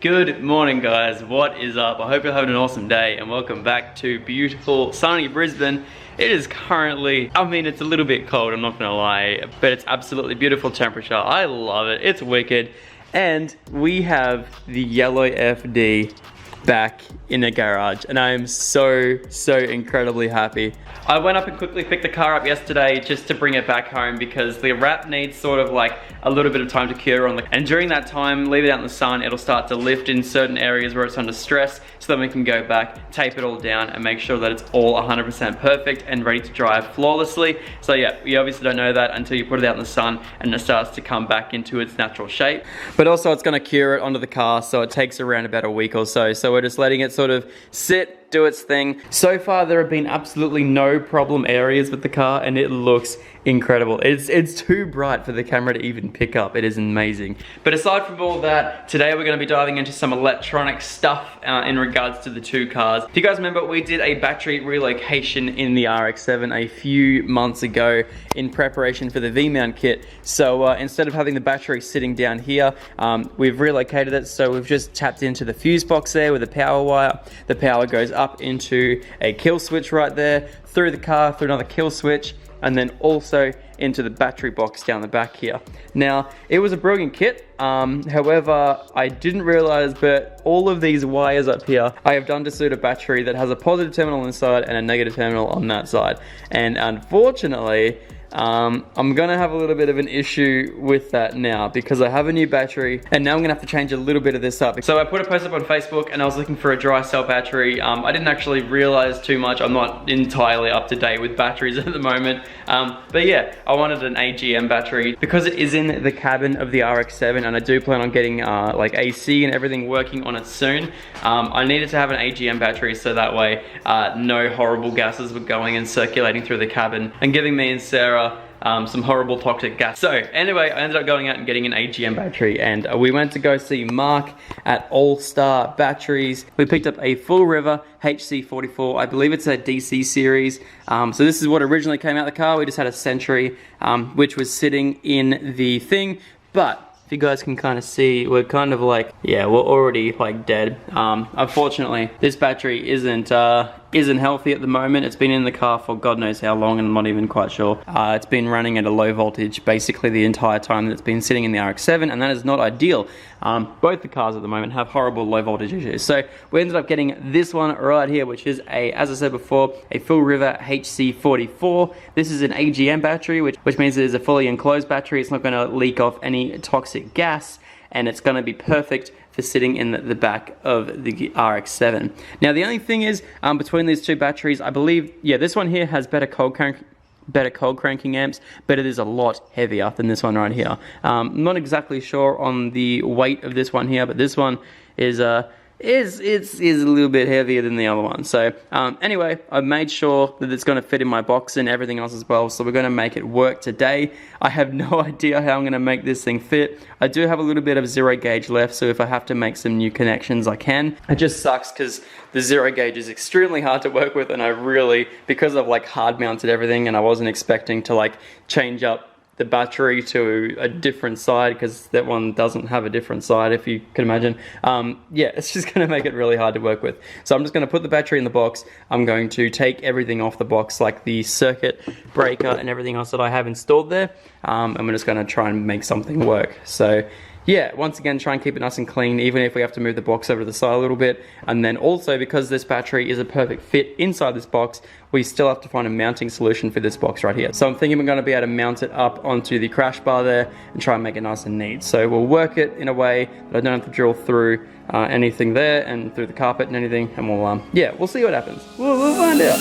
Good morning guys, what is up? I hope you're having an awesome day and welcome back to beautiful sunny Brisbane. It is currently, it's a little bit cold, I'm not gonna lie, but it's absolutely beautiful temperature. I love it, it's wicked. And we have the yellow FD back in the garage and I am so incredibly happy. I went up and quickly picked the car up yesterday just to bring it back home because the wrap needs sort of like a little bit of time to cure on and during that time, leave it out in the sun, it'll start to lift in certain areas where it's under stress, so then we can go back, tape it all down and make sure that it's all 100% perfect and ready to drive flawlessly. So yeah, you obviously don't know that until you put it out in the sun and it starts to come back into its natural shape. But also it's gonna cure it onto the car, so it takes around about a week or so. So we're just letting it sort of sit, do its thing. So far there have been absolutely no problem areas with the car and it looks incredible. It's too bright for the camera to even pick up. It is amazing. But aside from all that, today we're going to be diving into some electronic stuff in regards to the two cars. If you guys remember, we did a battery relocation in the RX-7 a few months ago in preparation for the V-mount kit. So instead of having the battery sitting down here, we've relocated it. So we've just tapped into the fuse box there with a power wire. The power goes up into a kill switch right there, through the car, through another kill switch, and then also into the battery box down the back here. Now, it was a brilliant kit. However, I didn't realize, but all of these wires up here, I have done to suit a battery that has a positive terminal inside and a negative terminal on that side. And unfortunately, I'm gonna have a little bit of an issue with that now because I have a new battery and now I'm gonna have to change a little bit of this up. So I put a post up on Facebook and I was looking for a dry cell battery. I didn't actually realize too much. I'm not entirely up to date with batteries at the moment. But yeah, I wanted an AGM battery because it is in the cabin of the RX-7 and I do plan on getting like AC and everything working on it soon. I needed to have an AGM battery so that way no horrible gases were going and circulating through the cabin and giving me and Sarah some horrible toxic gas. So anyway, I ended up going out and getting an AGM battery and we went to go see Mark at All Star Batteries. We picked up a Full River HC44. I believe it's a DC series. So this is what originally came out of the car. We just had a Century which was sitting in the thing, but you guys can kind of see, we're kind of like, yeah, we're already like dead. Unfortunately, this battery isn't healthy at the moment. It's been in the car for God knows how long and I'm not even quite sure. It's been running at a low voltage basically the entire time that it's been sitting in the RX-7 and that is not ideal. Both the cars at the moment have horrible low voltage issues. So we ended up getting this one right here, which is as I said before, a Full River HC44. This is an AGM battery, which means it is a fully enclosed battery. It's not gonna leak off any toxic gas and it's gonna be perfect for sitting in the back of the RX-7. Now the only thing is, between these two batteries, I believe, yeah, this one here has better cold cranking amps, but it is a lot heavier than this one right here. I'm not exactly sure on the weight of this one here, but this one is a little bit heavier than the other one. So anyway, I've made sure that it's going to fit in my box and everything else as well. So we're going to make it work today. I have no idea how I'm going to make this thing fit. I do have a little bit of zero gauge left, so if I have to make some new connections, I can. It just sucks because the zero gauge is extremely hard to work with, and I really, because I've like hard mounted everything, and I wasn't expecting to like change up the battery to a different side because that one doesn't have a different side, if you can imagine. Yeah, it's just going to make it really hard to work with. So I'm just going to put the battery in the box. I'm going to take everything off the box, like the circuit breaker and everything else that I have installed there. And we're just going to try and make something work. So yeah, once again, try and keep it nice and clean, even if we have to move the box over to the side a little bit. And then also, because this battery is a perfect fit inside this box, we still have to find a mounting solution for this box right here. So I'm thinking we're going to be able to mount it up onto the crash bar there and try and make it nice and neat. So we'll work it in a way that I don't have to drill through anything there and through the carpet and anything. And we'll, yeah, we'll see what happens. We'll find out.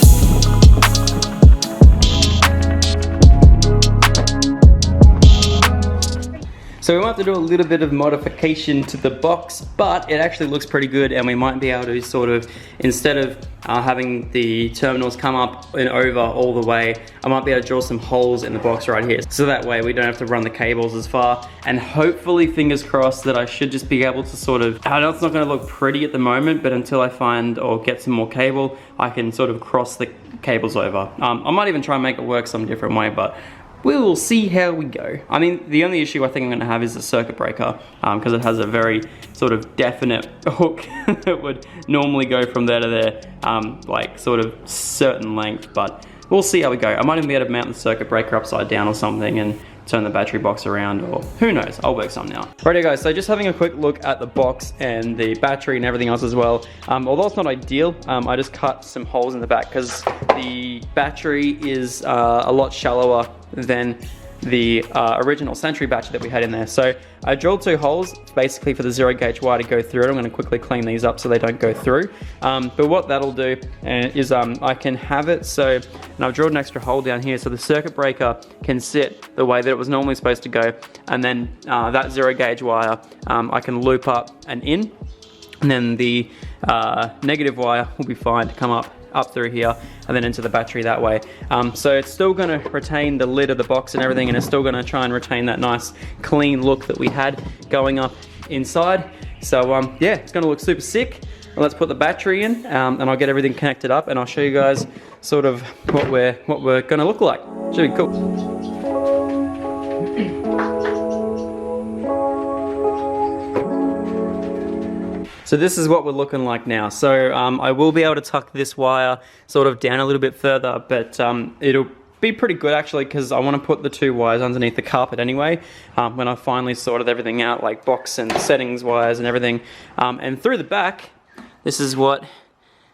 So we might have to do a little bit of modification to the box, but it actually looks pretty good and we might be able to sort of, instead of having the terminals come up and over all the way, I might be able to drill some holes in the box right here. So that way we don't have to run the cables as far, and hopefully, fingers crossed, that I should just be able to sort of, I know it's not gonna look pretty at the moment, but until I find or get some more cable, I can sort of cross the cables over. I might even try and make it work some different way, but we will see how we go. I mean, the only issue I think I'm going to have is the circuit breaker, because it has a very sort of definite hook that would normally go from there to there, like sort of certain length, but we'll see how we go. I might even be able to mount the circuit breaker upside down or something and turn the battery box around, or who knows, I'll work something out. Alrighty guys, so just having a quick look at the box and the battery and everything else as well. Although it's not ideal, I just cut some holes in the back because the battery is a lot shallower than the original Century battery that we had in there. So I drilled 2 holes basically for the 0 gauge wire to go through it. I'm going to quickly clean these up so they don't go through. But what that'll do is I can have it so, and I've drilled an extra hole down here so the circuit breaker can sit the way that it was normally supposed to go, and then that 0 gauge wire I can loop up and in, and then the negative wire will be fine to come up through here and then into the battery that way. So it's still going to retain the lid of the box and everything, and it's still going to try and retain that nice clean look that we had going up inside. So yeah, it's going to look super sick. Let's put the battery in, and I'll get everything connected up, and I'll show you guys sort of what we're going to look like. Should be cool. So this is what we're looking like now. So I will be able to tuck this wire sort of down a little bit further, but it'll be pretty good actually, because I want to put the 2 wires underneath the carpet anyway, when I finally sorted everything out, like box and settings wires and everything. And through the back, this is what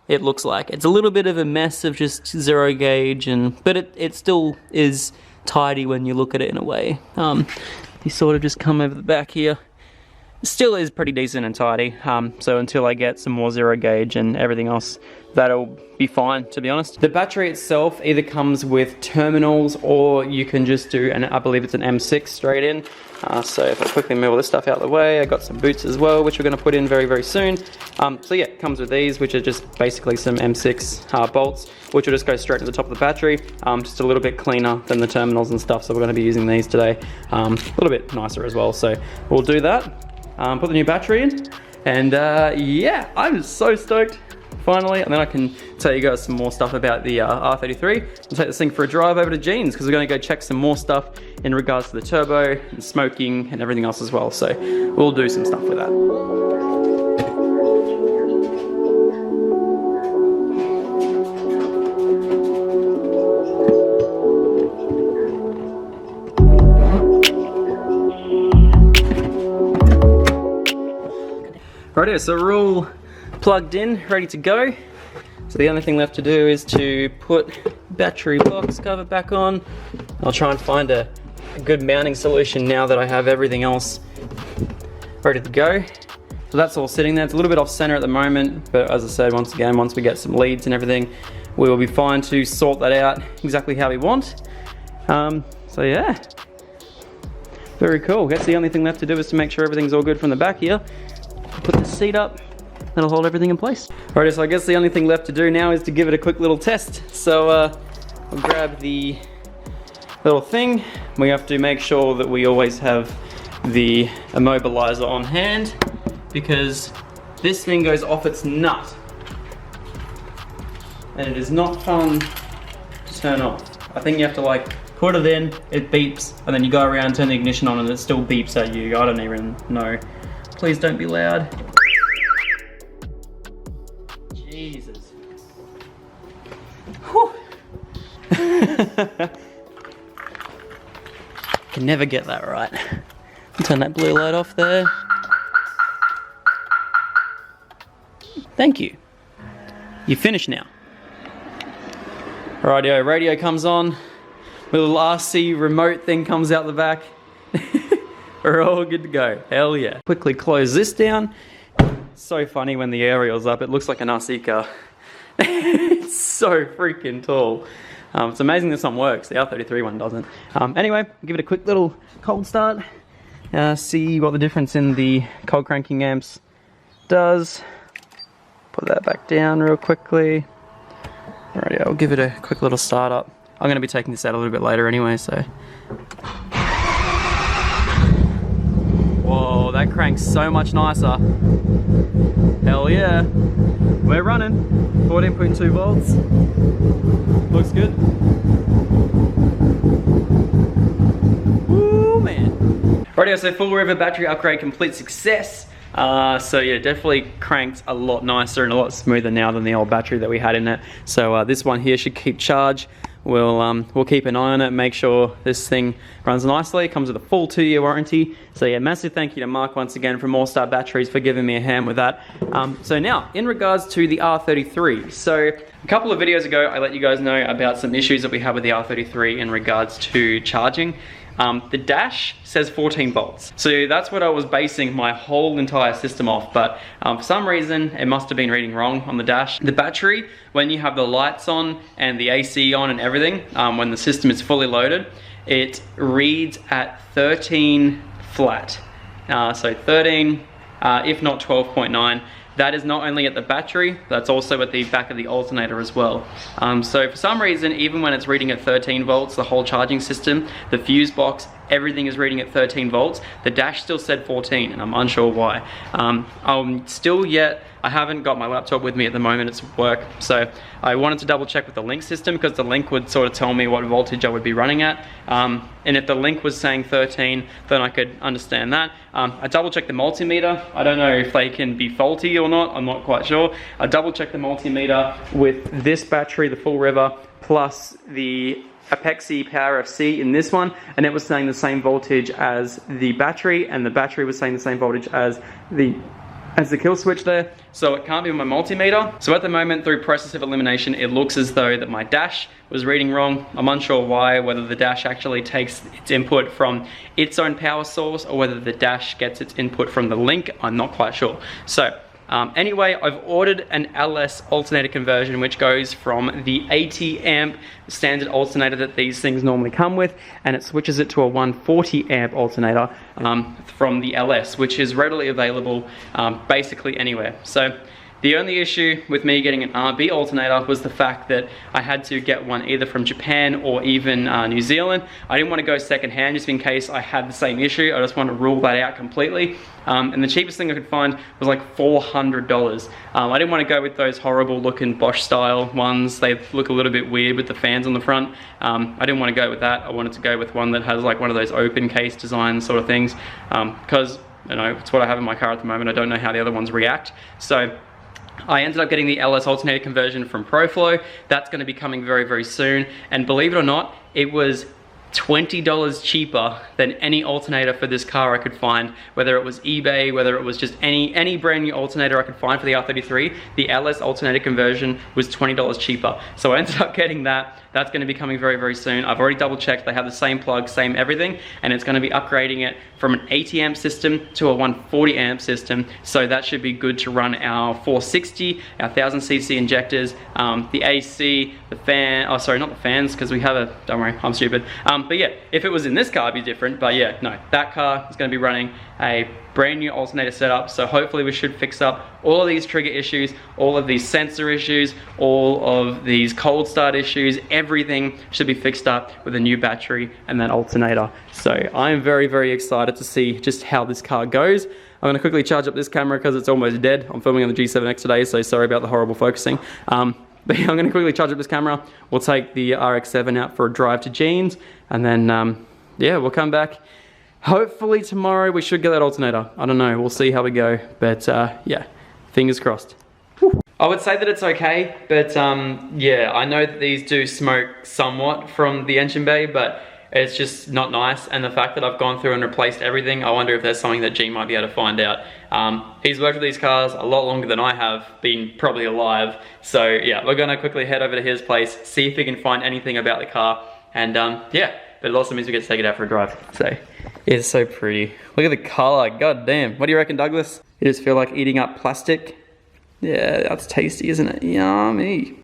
it looks like. It's a little bit of a mess of just 0 gauge, but it still is tidy when you look at it in a way. You sort of just come over the back here. Still is pretty decent and tidy, so until I get some more 0 gauge and everything else, that'll be fine, to be honest. The battery itself either comes with terminals, or you can just do, and I believe it's an M6 straight in. So if I quickly move all this stuff out of the way, I got some boots as well, which we're going to put in very, very soon. So yeah, it comes with these, which are just basically some M6 bolts, which will just go straight to the top of the battery. Just a little bit cleaner than the terminals and stuff, so we're going to be using these today. A little bit nicer as well, so we'll do that. Put the new battery in, and yeah, I'm so stoked, finally. And then I can tell you guys some more stuff about the R33. We'll take this thing for a drive over to Jean's, because we're going to go check some more stuff in regards to the turbo and smoking and everything else as well. So we'll do some stuff with that. Righto, so we're all plugged in, ready to go. So the only thing left to do is to put battery box cover back on. I'll try and find a good mounting solution now that I have everything else ready to go. So that's all sitting there. It's a little bit off center at the moment, but as I said, once again, once we get some leads and everything, we will be fine to sort that out exactly how we want. So yeah, very cool. That's the only thing left to do is to make sure everything's all good from the back here. Put the seat up, that'll hold everything in place. Alright, so I guess the only thing left to do now is to give it a quick little test. So I'll grab the little thing. We have to make sure that we always have the immobilizer on hand, because this thing goes off its nut. And it is not fun to turn off. I think you have to like put it in, it beeps, and then you go around, turn the ignition on, and it still beeps at you. I don't even know. Please don't be loud. Jesus. Whew. Can never get that right. Turn that blue light off there. Thank you. You're finished now. Rightio, radio comes on. The little RC remote thing comes out the back. We're all good to go. Hell yeah. Quickly close this down. So funny when the aerial's up. It looks like an RC car. It's so freaking tall. It's amazing this one works. The R33 one doesn't. Anyway, give it a quick little cold start. See what the difference in the cold cranking amps does. Put that back down real quickly. Alrighty, I'll give it a quick little start up. I'm going to be taking this out a little bit later anyway, so. Whoa, that cranks so much nicer. Hell yeah. We're running. 14.2 volts. Looks good. Rightio, so full river battery upgrade, complete success. So yeah, definitely cranks a lot nicer and a lot smoother now than the old battery that we had in it. So this one here should keep charge. We'll keep an eye on it, make sure this thing runs nicely. It comes with a full 2-year warranty. So yeah, massive thank you to Mark once again from All Star Batteries for giving me a hand with that. So now, in regards to the R33. So a couple of videos ago, I let you guys know about some issues that we have with the R33 in regards to charging. The dash says 14 volts. So that's what I was basing my whole entire system off, but for some reason it must have been reading wrong on the dash. The battery, when you have the lights on and the AC on and everything, when the system is fully loaded, it reads at 13 flat. So 13, if not 12.9. That is not only at the battery, that's also at the back of the alternator as well. So for some reason, even when it's reading at 13 volts, the whole charging system, the fuse box, everything is reading at 13 volts. The dash still said 14, and I'm unsure why. I haven't got my laptop with me at the moment, it's work. So I wanted to double check with the link system because the link would sort of tell me what voltage I would be running at. And if the link was saying 13, then I could understand that. I double checked the multimeter. I don't know if they can be faulty or not, I'm not quite sure. I double checked the multimeter with this battery, the full river, plus the Apexi Power FC in this one, and it was saying the same voltage as the battery, and the battery was saying the same voltage as the kill switch there. So it can't be my multimeter. So at the moment, through process of elimination, it looks as though that my dash was reading wrong. I'm unsure why, whether the dash actually takes its input from its own power source or whether the dash gets its input from the link. I'm not quite sure. So anyway, I've ordered an LS alternator conversion, which goes from the 80 amp standard alternator that these things normally come with, and it switches it to a 140 amp alternator from the LS, which is readily available basically anywhere. So the only issue with me getting an RB alternator was the fact that I had to get one either from Japan or even New Zealand. I didn't want to go second hand just in case I had the same issue. I just want to rule that out completely. And the cheapest thing I could find was like $400. I didn't want to go with those horrible looking Bosch style ones. They look a little bit weird with the fans on the front. I didn't want to go with that. I wanted to go with one that has like one of those open case design sort of things, because you know, it's what I have in my car at the moment. I don't know how the other ones react. So I ended up getting the LS alternator conversion from ProFlow. That's going to be coming very, very soon. And believe it or not, it was $20 cheaper than any alternator for this car I could find, whether it was eBay, whether it was just any brand new alternator I could find for the R33. The LS alternator conversion was $20 cheaper. So I ended up getting that. That's going to be coming very, very soon. I've already double checked. They have the same plug, same everything, and it's going to be upgrading it from an 80 amp system to a 140 amp system. So that should be good to run our 460, our 1000cc injectors, the AC, the fan, oh sorry, not the fans, because we have a, don't worry, I'm stupid. But yeah, if it was in this car, it'd be different. But yeah, no, that car is going to be running a brand new alternator setup. So hopefully we should fix up all of these trigger issues, all of these sensor issues, all of these cold start issues. Everything should be fixed up with a new battery and that alternator. So I'm very, very excited to see just how this car goes. I'm going to quickly charge up this camera because it's almost dead. I'm filming on the G7X today, so sorry about the horrible focusing. But yeah, I'm going to quickly charge up this camera. We'll take the RX-7 out for a drive to Jeans, and then yeah, we'll come back. Hopefully tomorrow we should get that alternator. I don't know, we'll see how we go. But yeah, fingers crossed. Whew. I would say that it's okay, but yeah, I know that these do smoke somewhat from the engine bay, but it's just not nice. And the fact that I've gone through and replaced everything, I wonder if there's something that G might be able to find out. He's worked with these cars a lot longer than I have been probably alive. So yeah, we're gonna quickly head over to his place, see if we can find anything about the car. And yeah, but it also means we get to take it out for a drive. So it's so pretty. Look at the color, god damn. What do you reckon, Douglas? You just feel like eating up plastic? Yeah, that's tasty, isn't it? Yummy.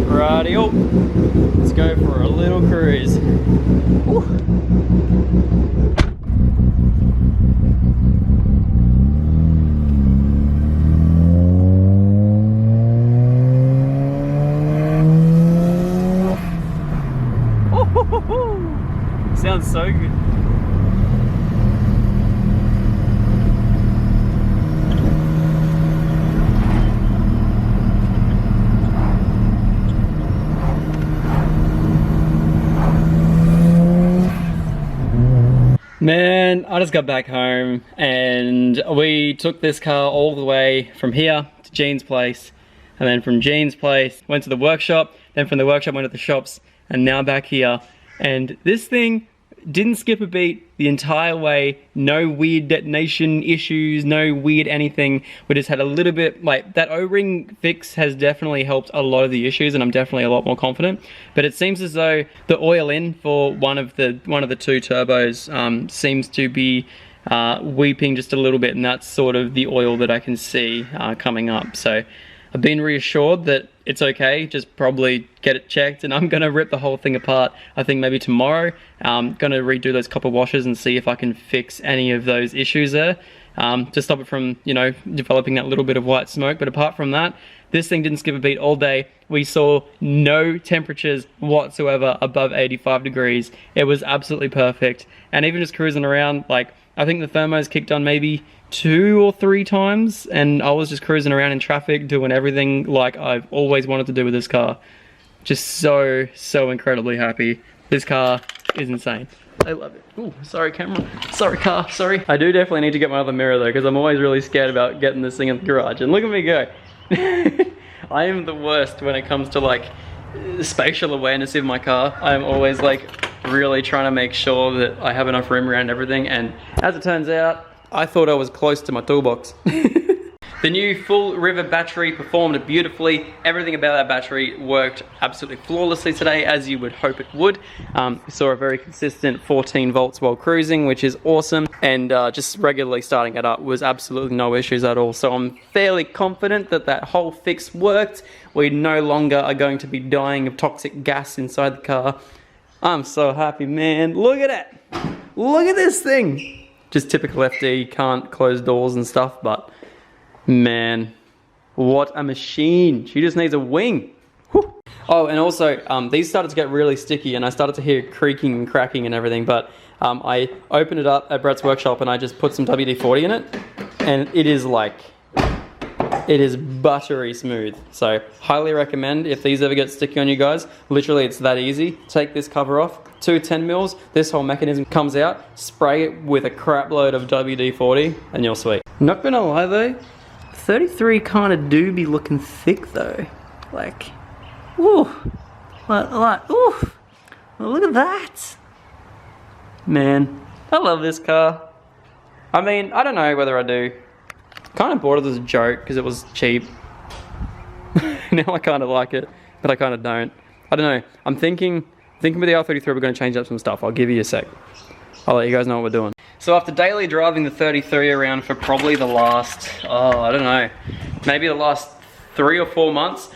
Radio. Let's go for a little cruise. Ooh. Sounds so good. Man, I just got back home and we took this car all the way from here to Jean's place, and then from Jean's place went to the workshop, then from the workshop went to the shops, and now back here. And this thing didn't skip a beat the entire way. No weird detonation issues, no weird anything. We just had a little bit, like, that O-ring fix has definitely helped a lot of the issues, and I'm definitely a lot more confident. But it seems as though the oil in for one of the two turbos seems to be weeping just a little bit, and that's sort of the oil that I can see coming up. So I've been reassured that it's okay, just probably get it checked, and I'm gonna rip the whole thing apart, I think maybe tomorrow. Gonna redo those copper washers and see if I can fix any of those issues there, to stop it from, you know, developing that little bit of white smoke. But apart from that, this thing didn't skip a beat all day. We saw no temperatures whatsoever above 85 degrees. It was absolutely perfect. And even just cruising around, like, I think the thermos kicked on maybe 2 or 3 times, and I was just cruising around in traffic doing everything like I've always wanted to do with this car. Just so incredibly happy. This car is insane. I love it. Ooh, sorry camera. Sorry car, sorry. I do definitely need to get my other mirror though, because I'm always really scared about getting this thing in the garage. And look at me go. I am the worst when it comes to like spatial awareness of my car. I'm always like really trying to make sure that I have enough room around everything, and as it turns out, I thought I was close to my toolbox. The new full river battery performed beautifully. Everything about that battery worked absolutely flawlessly today, as you would hope it would. We saw a very consistent 14 volts while cruising, which is awesome. And just regularly starting it up was absolutely no issues at all. So I'm fairly confident that that whole fix worked. We no longer are going to be dying of toxic gas inside the car. I'm so happy, man. Look at it. Look at this thing. Just typical FD, can't close doors and stuff, but man, what a machine. She just needs a wing. Whew. Oh, and also, these started to get really sticky, and I started to hear creaking and cracking and everything, but I opened it up at Brett's workshop and I just put some WD-40 in it, and it is like, it is buttery smooth. So highly recommend if these ever get sticky on you guys. Literally, it's that easy. Take this cover off, 2 10 mils, this whole mechanism comes out, spray it with a crap load of WD-40 and you're sweet. Not gonna lie though, 33 kind of do be looking thick though. Like, ooh, like, ooh, well, look at that. Man, I love this car. I mean, I don't know whether I do. Kind of bought it as a joke because it was cheap. Now I kind of like it, but I kind of don't. I don't know. I'm thinking with the R33 we're going to change up some stuff. I'll give you a sec. I'll let you guys know what we're doing. So after daily driving the 33 around for probably the last, I don't know, maybe the last 3 or 4 months,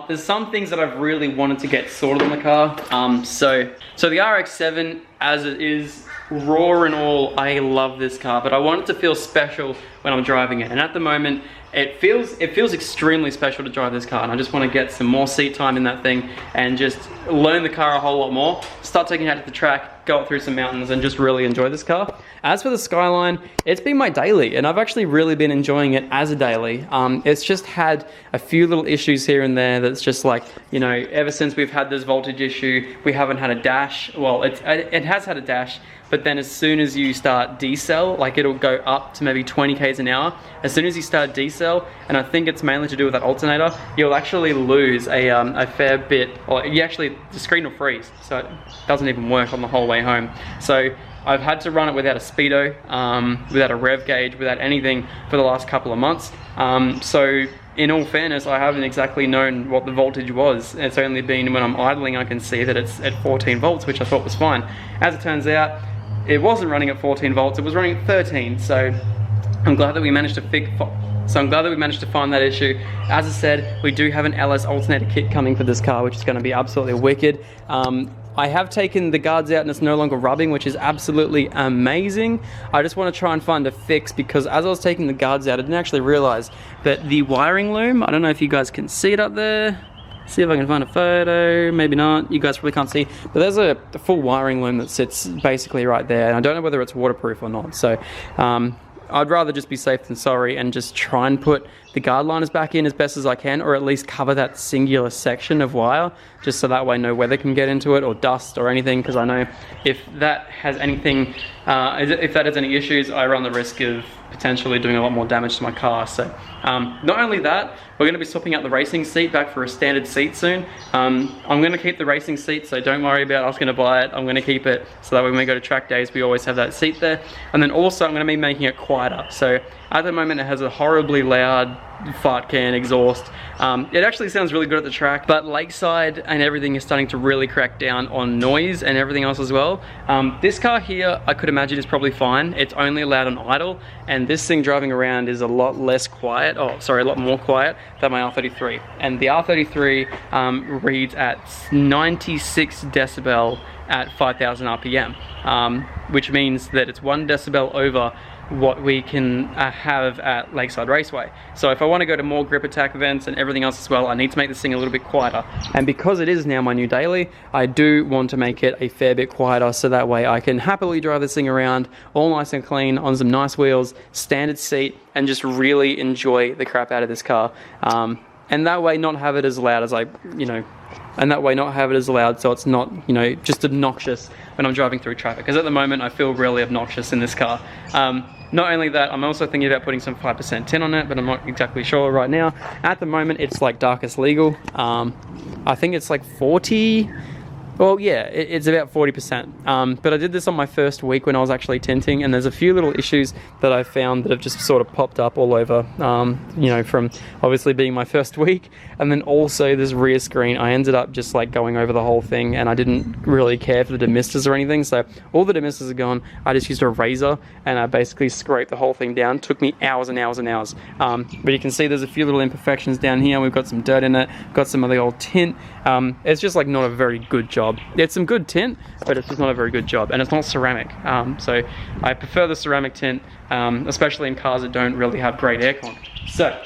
there's some things that I've really wanted to get sorted on the car. So the RX-7 as it is, raw and all, I love this car, but I want it to feel special when I'm driving it. And at the moment, it feels extremely special to drive this car, and I just want to get some more seat time in that thing and just learn the car a whole lot more, start taking it out to the track, go up through some mountains and just really enjoy this car. As for the Skyline, it's been my daily, and I've actually really been enjoying it as a daily. It's just had a few little issues here and there that's just like, you know, ever since we've had this voltage issue, we haven't had a dash. Well, it has had a dash, but then as soon as you start decel, like it'll go up to maybe 20 k's an hour. As soon as you start decel, and I think it's mainly to do with that alternator, you'll actually lose a fair bit, or the screen will freeze, so it doesn't even work on the whole way home. So I've had to run it without a speedo, without a rev gauge, without anything for the last couple of months. So in all fairness, I haven't exactly known what the voltage was. It's only been when I'm idling I can see that it's at 14 volts, which I thought was fine. As it turns out, it wasn't running at 14 volts, it was running at 13. So I'm glad that we managed to find that issue. As I said, we do have an LS alternator kit coming for this car, which is going to be absolutely wicked. I have taken the guards out and it's no longer rubbing, which is absolutely amazing. I just want to try and find a fix, because as I was taking the guards out, I didn't actually realize that the wiring loom, I don't know if you guys can see it up there. See if I can find a photo, maybe not, you guys probably can't see, but there's a full wiring loom that sits basically right there, and I don't know whether it's waterproof or not, so I'd rather just be safe than sorry and just try and put the guard liners back in as best as I can, or at least cover that singular section of wire, just so that way no weather can get into it or dust or anything, because I know if that has anything, if that has any issues, I run the risk of potentially doing a lot more damage to my car. So not only that, we're going to be swapping out the racing seat back for a standard seat soon. I'm going to keep the racing seat, so don't worry about us going to buy it. I'm going to keep it so that when we go to track days, we always have that seat there. And then also I'm going to be making it quieter. So at the moment it has a horribly loud fart can exhaust. It actually sounds really good at the track, but Lakeside and everything is starting to really crack down on noise and everything else as well. This car here, I could imagine, is probably fine. It's only allowed on idle, and this thing driving around is a lot less quiet, a lot more quiet than my R33. And the R33 reads at 96 decibel at 5,000 RPM, which means that it's 1 decibel over what we can have at Lakeside Raceway. So if I want to go to more grip attack events and everything else as well, I need to make this thing a little bit quieter. And because it is now my new daily, I do want to make it a fair bit quieter, so that way I can happily drive this thing around all nice and clean on some nice wheels, standard seat, and just really enjoy the crap out of this car. And that way not have it as loud as so it's not, just obnoxious when I'm driving through traffic. Because at the moment I feel really obnoxious in this car. Not only that, I'm also thinking about putting some 5% tin on it, but I'm not exactly sure right now. At the moment it's like darkest legal. I think it's like 40. Well, yeah, it's about 40%. But I did this on my first week when I was actually tinting, and there's a few little issues that I found that have just sort of popped up all over, from obviously being my first week. And then also this rear screen, I ended up just like going over the whole thing, and I didn't really care for the demisters or anything. So all the demisters are gone. I just used a razor and I basically scraped the whole thing down. Took me hours and hours and hours. But you can see there's a few little imperfections down here. We've got some dirt in it, got some of the old tint. It's just like not a very good job. It's some good tint, but it's just not a very good job, and it's not ceramic. So I prefer the ceramic tint, especially in cars that don't really have great aircon. So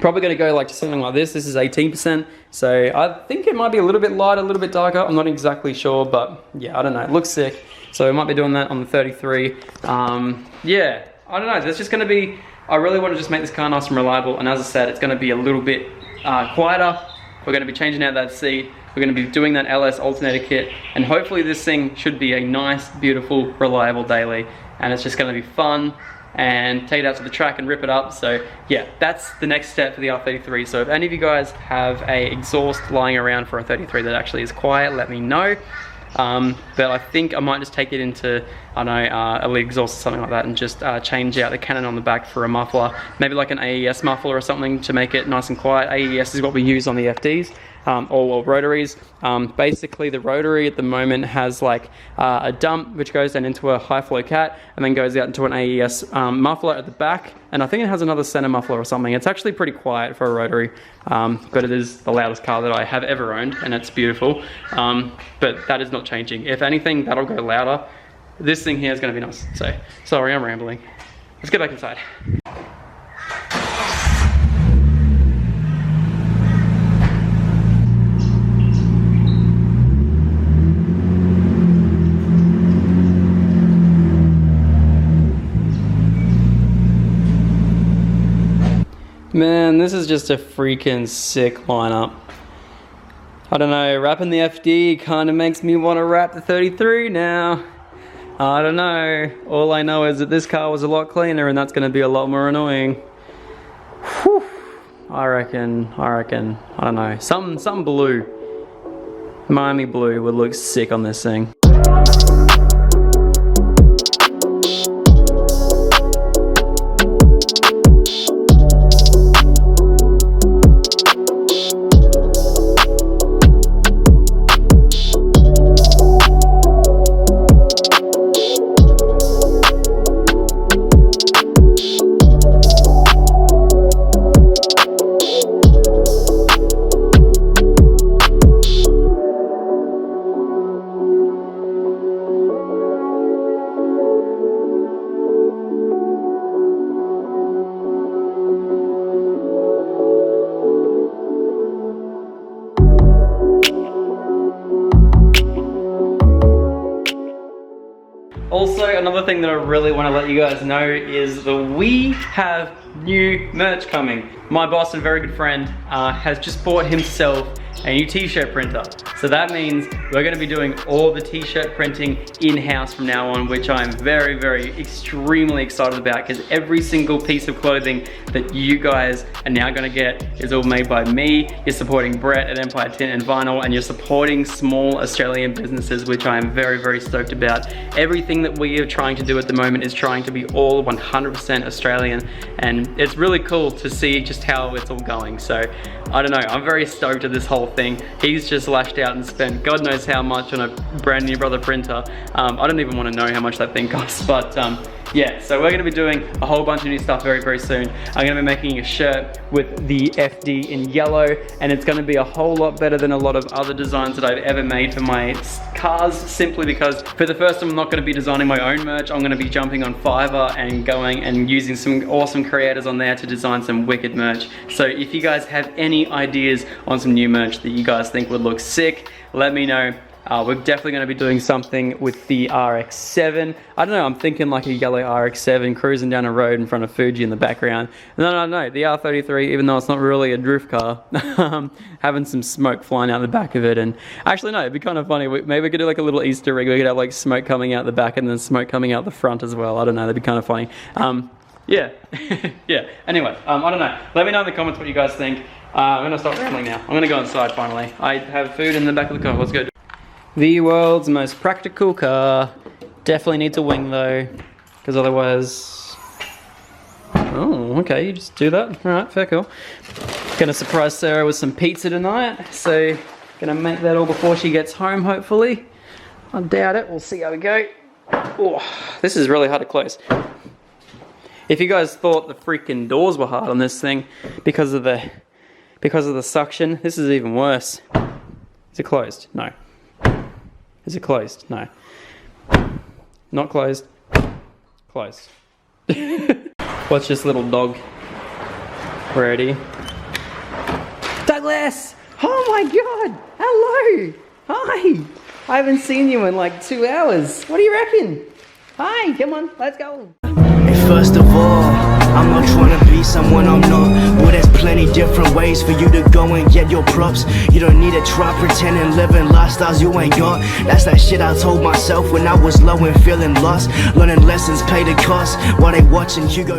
probably going to go like something like this. This is 18%, so I think it might be a little bit lighter, a little bit darker. I'm not exactly sure, but yeah, I don't know. It looks sick, so I might be doing that on the 33. Yeah, I don't know. That's just going to be. I really want to just make this car nice and reliable, and as I said, it's going to be a little bit quieter. We're going to be changing out that seat. We're going to be doing that LS alternator kit, and hopefully this thing should be a nice, beautiful, reliable daily, and it's just going to be fun and take it out to the track and rip it up. So yeah, that's the next step for the R33. So if any of you guys have a exhaust lying around for a 33 that actually is quiet, let me know. But I think I might just take it into, I don't know, a lead exhaust or something like that, and just change out the cannon on the back for a muffler, maybe like an AES muffler or something to make it nice and quiet. AES is what we use on the FDs. All rotaries. Basically the rotary at the moment has like a dump which goes down into a high flow cat and then goes out into an AES muffler at the back, and I think it has another center muffler or something. It's actually pretty quiet for a rotary, but it is the loudest car that I have ever owned, and it's beautiful. But that is not changing. If anything, that'll go louder. This thing here is going to be nice. So sorry, I'm rambling. Let's get back inside. Man, this is just a freaking sick lineup. I don't know, wrapping the FD kind of makes me want to wrap the 33 now. I don't know. All I know is that this car was a lot cleaner, and that's going to be a lot more annoying. Whew. I reckon, I don't know. Something blue. Miami blue would look sick on this thing. Also, another thing that I really want to let you guys know is that we have new merch coming. My boss and very good friend has just bought himself a new t-shirt printer. So that means we're gonna be doing all the t-shirt printing in-house from now on, which I'm very, very, extremely excited about, because every single piece of clothing that you guys are now gonna get is all made by me. You're supporting Brett at Empire Tint and Vinyl, and you're supporting small Australian businesses, which I am very, very stoked about. Everything that we are trying to do at the moment is trying to be all 100% Australian, and it's really cool to see just how it's all going. So I don't know, I'm very stoked at this whole thing. He's just lashed out and spent God knows how much on a brand new brother printer. I don't even want to know how much that thing costs, but yeah, so we're gonna be doing a whole bunch of new stuff very, very soon. I'm gonna be making a shirt with the FD in yellow, and it's gonna be a whole lot better than a lot of other designs that I've ever made for my cars, simply because for the first time I'm not gonna be designing my own merch. I'm gonna be jumping on Fiverr and going and using some awesome creators on there to design some wicked merch. So if you guys have any ideas on some new merch that you guys think would look sick, let me know. We're definitely going to be doing something with the RX-7. I don't know, I'm thinking like a yellow RX-7 cruising down a road in front of Fuji in the background. No, the R33, even though it's not really a drift car, having some smoke flying out the back of it. And actually no, it'd be kind of funny. Maybe we could do like a little Easter egg. We could have like smoke coming out the back and then smoke coming out the front as well. I don't know, that'd be kind of funny. Yeah, yeah. Anyway, I don't know. Let me know in the comments what you guys think. I'm going to stop rambling now. I'm going to go inside finally. I have food in the back of the car. Let's go. The world's most practical car. Definitely needs a wing though, because otherwise... Oh, okay, you just do that. Alright, fair, cool. Gonna surprise Sarah with some pizza tonight, so gonna make that all before she gets home, hopefully. I doubt it, we'll see how we go. Oh, this is really hard to close. If you guys thought the freaking doors were hard on this thing because of the suction, this is even worse. Is it closed? No. Is it closed? No. Not closed. Closed. Watch this little dog. Ready? Douglas! Oh my god! Hello! Hi! I haven't seen you in like 2 hours. What do you reckon? Hi, come on, let's go. First of all, I'm not trying to be someone I'm not. Well, there's plenty different ways for you to go and get your props. You don't need to try pretending living lifestyles you ain't got. That's that shit I told myself when I was low and feeling lost. Learning lessons pay the cost while they watching Hugo.